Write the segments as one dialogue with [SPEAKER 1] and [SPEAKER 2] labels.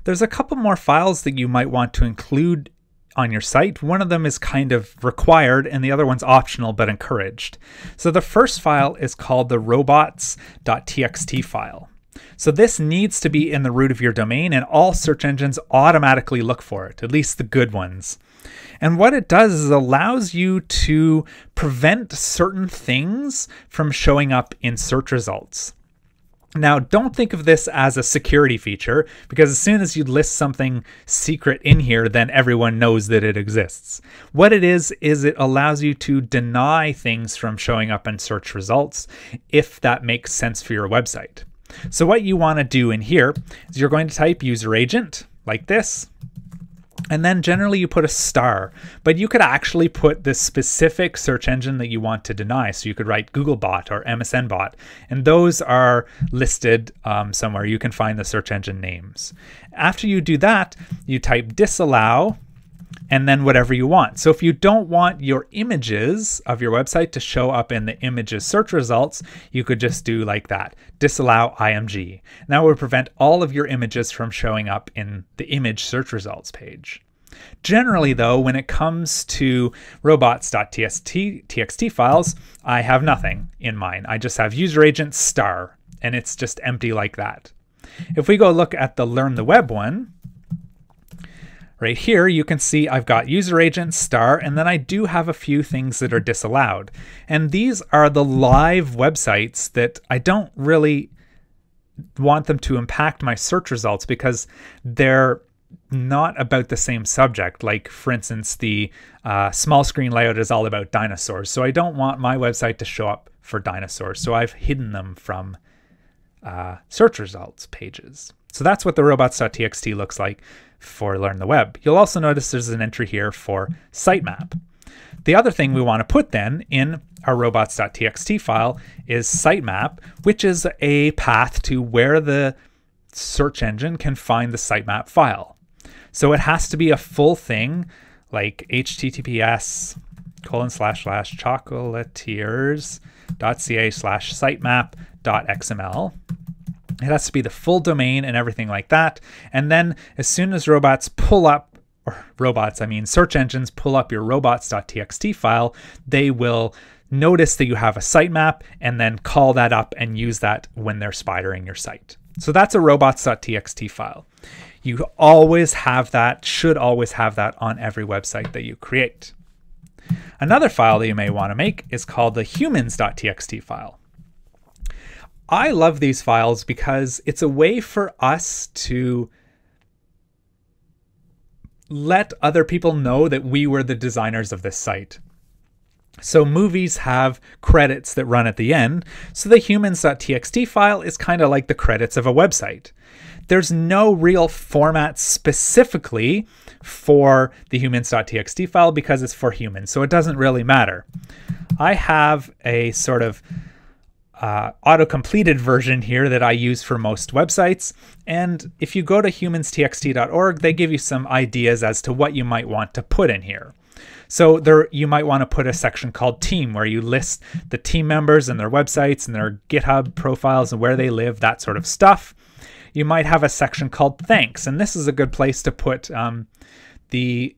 [SPEAKER 1] There's a couple more files that you might want to include on your site. One of them is kind of required and the other one's optional but encouraged. So the first file is called the robots.txt file. So this needs to be in the root of your domain, and all search engines automatically look for it, at least the good ones. And what it does is allows you to prevent certain things from showing up in search results. Now, don't think of this as a security feature, because as soon as you list something secret in here, then everyone knows that it exists. What it is it allows you to deny things from showing up in search results if that makes sense for your website. So what you want to do in here is you're going to type user agent like this. And then generally you put a star, but you could actually put the specific search engine that you want to deny. So you could write Googlebot or MSNbot, and those are listed somewhere. You can find the search engine names. After you do that, you type disallow and then whatever you want. So if you don't want your images of your website to show up in the images search results, you could just do like that, disallow IMG. That would prevent all of your images from showing up in the image search results page. Generally though, when it comes to robots.txt files, I have nothing in mine. I just have user agent star, and it's just empty like that. If we go look at the Learn the Web one, right here, you can see I've got user agent star, and then I do have a few things that are disallowed. And these are the live websites that I don't really want them to impact my search results because they're not about the same subject. Like, for instance, the small screen layout is all about dinosaurs. So I don't want my website to show up for dinosaurs. So I've hidden them from search results pages. So that's what the robots.txt looks like for Learn the Web. You'll also notice there's an entry here for sitemap. The other thing we want to put then in our robots.txt file is sitemap, which is a path to where the search engine can find the sitemap file. So it has to be a full thing, like https://chocolatiers.ca/sitemap.xml. It has to be the full domain and everything like that. And then as soon as robots pull up, or robots, I mean search engines pull up your robots.txt file, they will notice that you have a sitemap and then call that up and use that when they're spidering your site. So that's a robots.txt file. You always have that, should always have that on every website that you create. Another file that you may want to make is called the humans.txt file. I love these files because it's a way for us to let other people know that we were the designers of this site. So movies have credits that run at the end, so the humans.txt file is kind of like the credits of a website. There's no real format specifically for the humans.txt file because it's for humans, so it doesn't really matter. I have a sort of auto-completed version here that I use for most websites, and if you go to humanstxt.org, they give you some ideas as to what you might want to put in here. So there, you might want to put a section called team where you list the team members and their websites and their GitHub profiles and where they live, that sort of stuff. You might have a section called thanks, and this is a good place to put the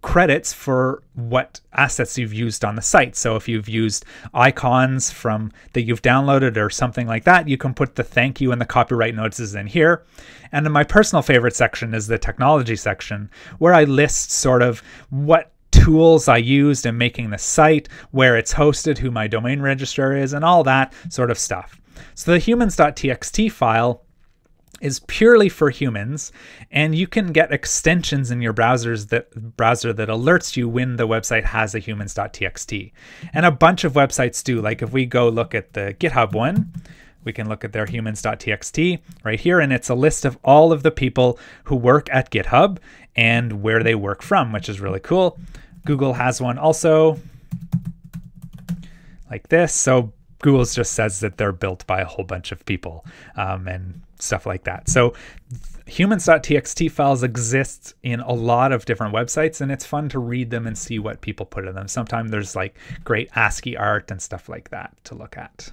[SPEAKER 1] credits for what assets you've used on the site. So if you've used icons from that you've downloaded or something like that, you can put the thank you and the copyright notices in here. And then my personal favorite section is the technology section, where I list sort of what tools I used in making the site, where it's hosted, who my domain registrar is, and all that sort of stuff. So the humans.txt file is purely for humans, and you can get extensions in your browser that alerts you when the website has a humans.txt. And a bunch of websites do. Like if we go look at the GitHub one, we can look at their humans.txt right here, and it's a list of all of the people who work at GitHub and where they work from, which is really cool. Google has one also like this. So Google just says that they're built by a whole bunch of people and stuff like that. So humans.txt files exist in a lot of different websites, and it's fun to read them and see what people put in them. Sometimes there's like great ASCII art and stuff like that to look at.